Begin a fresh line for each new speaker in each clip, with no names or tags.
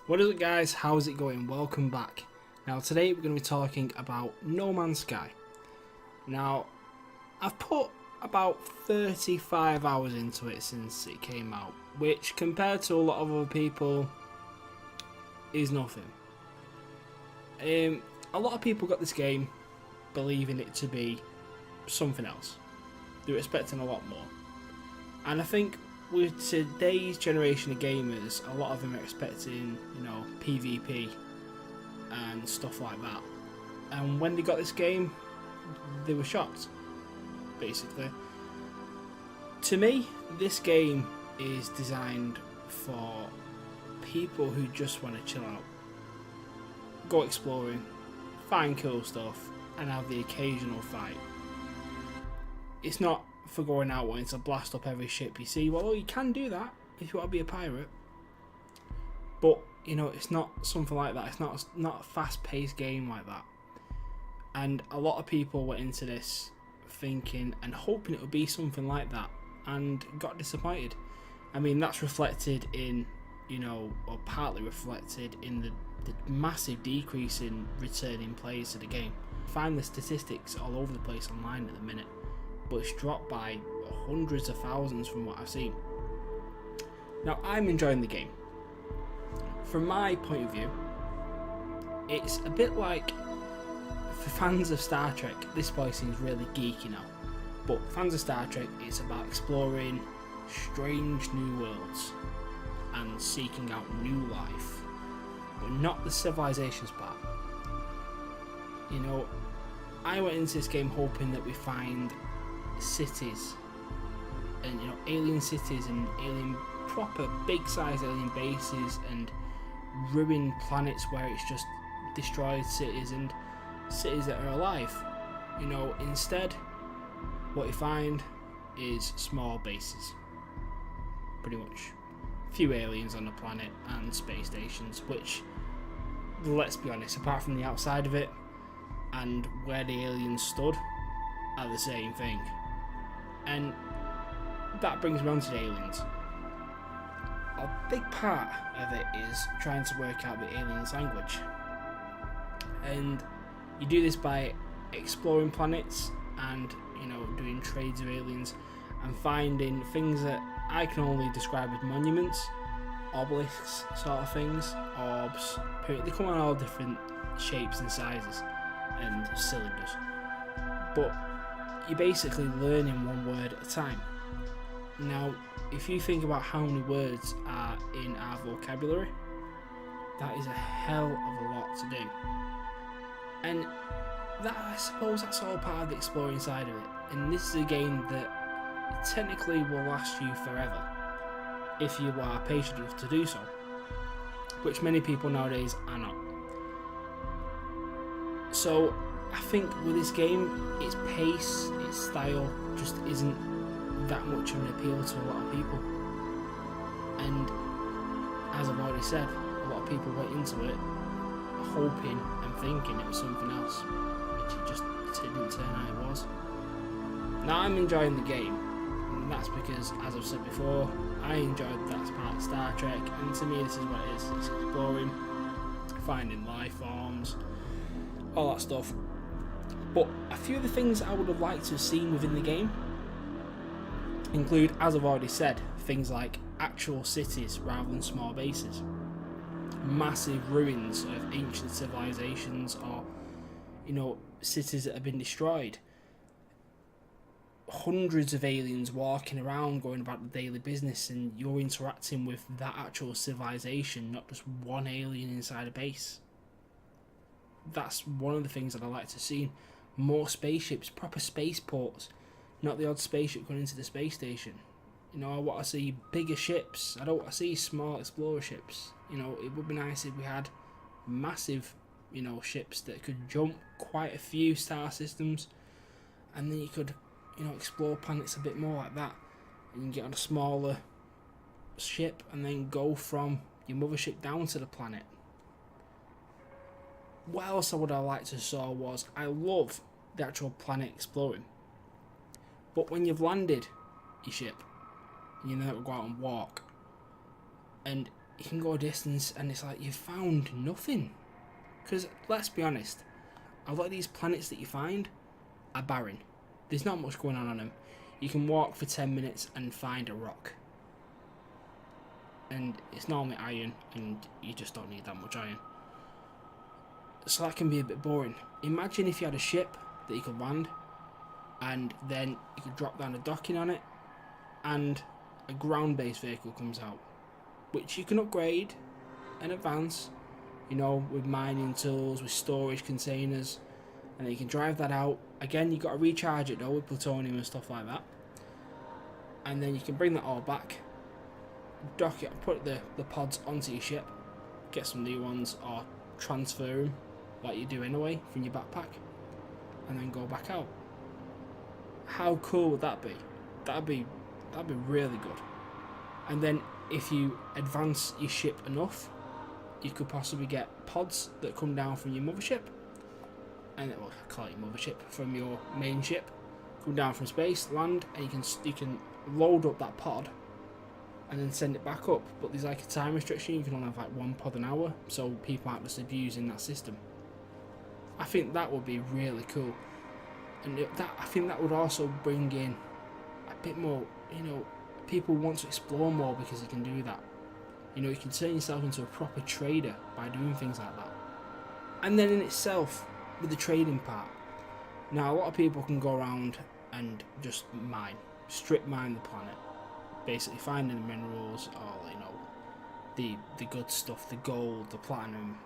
What is it, guys? How's it going? Welcome back. Now today we're going to be talking about No Man's Sky. Now I've put about 35 hours into it since it came out, which compared to a lot of other people is nothing. A lot of people got this game believing it to be something else. They were expecting a lot more. And I think with today's generation of gamers, a lot of them are expecting, PvP and stuff like that. And when they got this game, they were shocked, basically. To me, this game is designed for people who just want to chill out, go exploring, find cool stuff, and have the occasional fight. It's not for going out wanting to blast up every ship you see. Well, you can do that if you want to be a pirate, but it's not something like that. It's not a fast-paced game like that. And a lot of people went into this thinking and hoping it would be something like that, and got disappointed. I mean, that's reflected in, or partly reflected in the massive decrease in returning players to the game. Find the statistics all over the place online at the minute, but it's dropped by hundreds of thousands from what I've seen. Now, I'm enjoying the game. From my point of view, it's a bit like, for fans of Star Trek, this boy seems really geeky now, but fans of Star Trek, it's about exploring strange new worlds and seeking out new life, but not the civilizations part. I went into this game hoping that we find cities and alien cities and proper big size alien bases and ruined planets where it's just destroyed cities and cities that are alive. Instead what you find is small bases, pretty much. Few aliens on the planet and space stations, which, let's be honest, apart from the outside of it and where the aliens stood, are the same thing. And that brings me on to the aliens. A big part of it is trying to work out the aliens' language. And you do this by exploring planets and, doing trades of aliens and finding things that I can only describe as monuments, obelisks sort of things, orbs. They come on all different shapes and sizes and cylinders. But you're basically learning one word at a time. Now, if you think about how many words are in our vocabulary, that is a hell of a lot to do. And that, I suppose, that's all part of the exploring side of it. And this is a game that technically will last you forever if you are patient enough to do so, which many people nowadays are not. So I think with this game, its pace, its style just isn't that much of an appeal to a lot of people. And as I've already said, a lot of people went into it hoping and thinking it was something else, which it just didn't turn out it was. Now, I'm enjoying the game, and that's because, as I've said before, I enjoyed that part of Star Trek, and to me this is what it is. It's exploring, finding life forms, all that stuff. But a few of the things I would have liked to have seen within the game include, as I've already said, things like actual cities rather than small bases, massive ruins of ancient civilizations, or cities that have been destroyed, hundreds of aliens walking around going about the daily business, and you're interacting with that actual civilization, not just one alien inside a base. That's one of the things that I like to see. More spaceships, proper spaceports, not the odd spaceship going into the space station. I want to see bigger ships. I don't want to see small explorer ships. It would be nice if we had massive, ships that could jump quite a few star systems, and then you could, explore planets a bit more like that. And you can get on a smaller ship and then go from your mothership down to the planet. What else I would have liked to saw was, I love the actual planet exploring, but when you've landed your ship, you know, go out and walk, and you can go a distance and it's like you've found nothing. Because let's be honest, a lot of these planets that you find are barren. There's not much going on them. You can walk for 10 minutes and find a rock. And it's normally iron, and you just don't need that much iron. So that can be a bit boring. Imagine if you had a ship that you could land, and then you could drop down a docking on it, and a ground-based vehicle comes out, which you can upgrade and advance, you know, with mining tools, with storage containers, and then you can drive that out. Again, you've got to recharge it though with plutonium and stuff like that. And then you can bring that all back, dock it, put the pods onto your ship, get some new ones, or transfer them like you do anyway from your backpack, and then go back out. How cool would that be? That'd be really good. And then if you advance your ship enough, you could possibly get pods that come down from your mothership, and well, I call it your mothership, from your main ship, come down from space, land, and you can load up that pod and then send it back up. But there's like a time restriction. You can only have like one pod an hour, so people aren't just abusing that system. I think that would be really cool, and I think that would also bring in a bit more, you know, people want to explore more because you can do that. You know, you can turn yourself into a proper trader by doing things like that. And then in itself, with the trading part, now a lot of people can go around and just strip mine the planet, basically finding the minerals, or, you know, the good stuff, the gold, the platinum,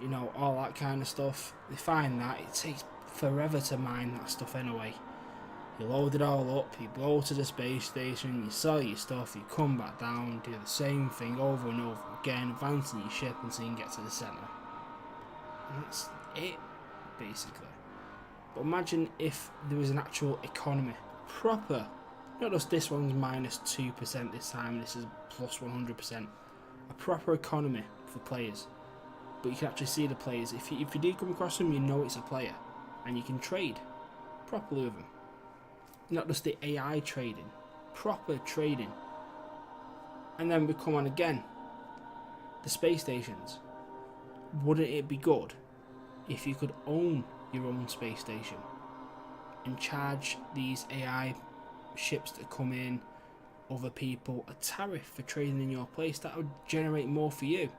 you know, all that kind of stuff. They find that it takes forever to mine that stuff anyway. You load it all up, you blow to the space station, you sell your stuff, you come back down, do the same thing over and over again, advancing your ship until you can get to the centre. And that's it, basically. But imagine if there was an actual economy, proper, not just this one's minus 2% this time, this is plus 100%, a proper economy for players. But you can actually see the players. If you do come across them, you know it's a player, and you can trade properly with them. Not just the AI trading, proper trading. And then we come on again, the space stations. Wouldn't it be good if you could own your own space station and charge these AI ships that come in, other people, a tariff for trading in your place? That would generate more for you.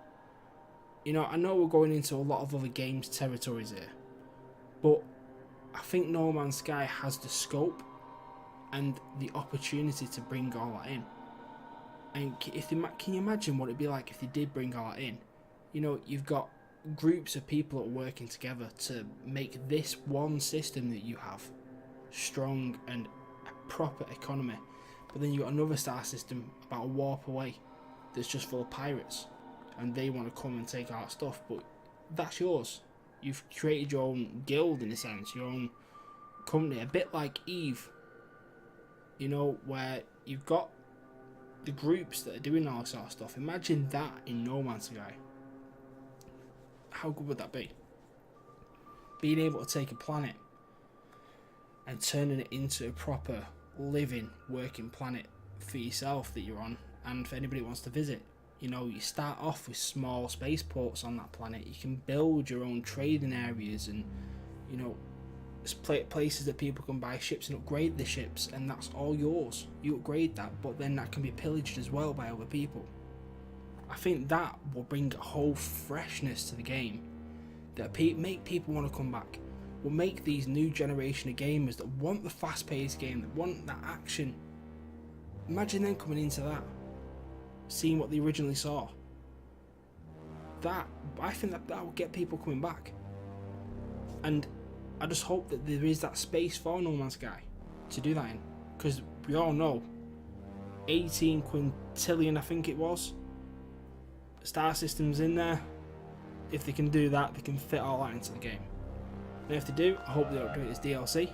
You know, I know we're going into a lot of other games territories here, but I think No Man's Sky has the scope and the opportunity to bring all that in. And can you imagine what it'd be like if they did bring all that in? You know, you've got groups of people that are working together to make this one system that you have strong and a proper economy. But then you've got another star system about a warp away that's just full of pirates, and they want to come and take our stuff, but that's yours. You've created your own guild, in a sense, your own company, a bit like EVE, you know, where you've got the groups that are doing all this sort of stuff. Imagine that in No Man's Sky. How good would that be? Being able to take a planet and turning it into a proper living, working planet for yourself that you're on, and for anybody who wants to visit. You know, you start off with small spaceports on that planet. You can build your own trading areas, and, you know, places that people can buy ships and upgrade the ships, and that's all yours. You upgrade that, but then that can be pillaged as well by other people. I think that will bring a whole freshness to the game that make people want to come back. Will make these new generation of gamers that want the fast-paced game, that want that action. Imagine them coming into that, seeing what they originally saw. I think that will get people coming back. And I just hope that there is that space for No Man's Sky to do that in, because we all know 18 quintillion, I think it was, star systems in there. If they can do that, they can fit all that into the game. And if they do, I hope they don't do it as DLC.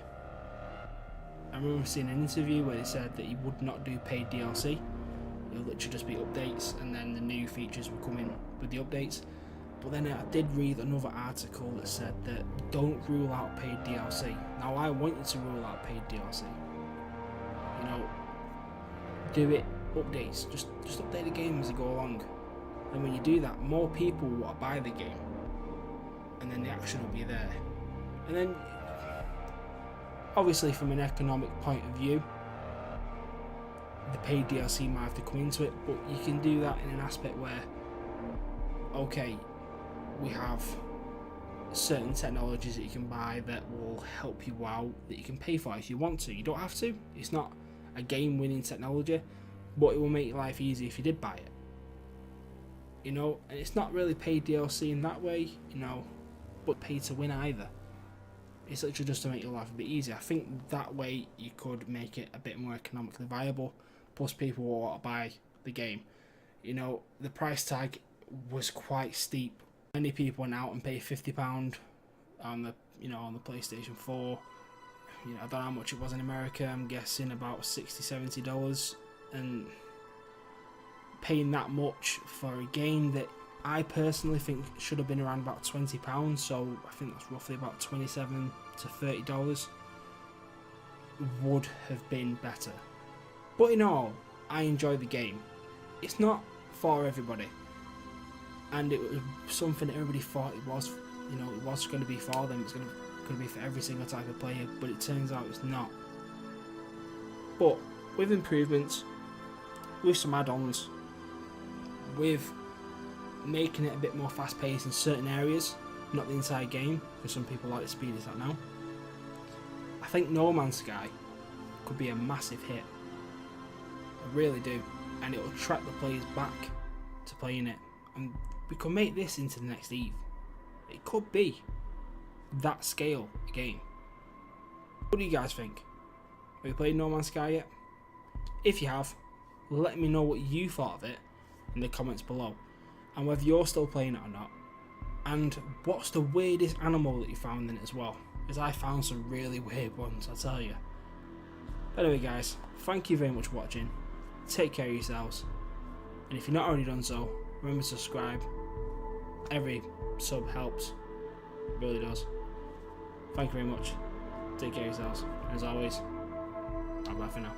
I remember seeing an interview where they said that he would not do paid DLC. It'll literally just be updates, and then the new features will come in with the updates. But then I did read another article that said that don't rule out paid DLC. Now I want you to rule out paid DLC. You know, do it, updates, just update the game as you go along. And when you do that, more people will want to buy the game, and then the action will be there. And then, obviously, from an economic point of view, the paid DLC might have to come into it, but you can do that in an aspect where, okay, we have certain technologies that you can buy that will help you out, that you can pay for if you want to. You don't have to. It's not a game-winning technology, but it will make life easy if you did buy it. You know, and it's not really paid DLC in that way, you know, but pay to win either. It's literally just to make your life a bit easier. I think that way you could make it a bit more economically viable, plus people will want to buy the game. You know, the price tag was quite steep. Many people went out and paid £50 on the, you know, on the PlayStation 4. You know, I don't know how much it was in America. I'm guessing about $60-70, and paying that much for a game that I personally think should have been around about £20, so I think that's roughly about $27 to $30, would have been better. But in all, I enjoyed the game. It's not for everybody, and it was something that everybody thought it was. You know, it was going to be for them. It's going to be for every single type of player, but it turns out it's not. But with improvements, with some add-ons, with making it a bit more fast-paced in certain areas, not the entire game, because some people like the speed it's at now, I think No Man's Sky could be a massive hit. I really do, and it will attract the players back to playing it, and we could make this into the next EVE. It could be that scale game. What do you guys think? Have you played No Man's Sky yet? If you have, let me know what you thought of it in the comments below, and whether you're still playing it or not, and what's the weirdest animal that you found in it as well, because I found some really weird ones, I tell you. But anyway guys, thank you very much for watching, take care of yourselves, and if you're not already done so, remember to subscribe. Every sub helps, it really does. Thank you very much, take care of yourselves, and as always, bye bye for now.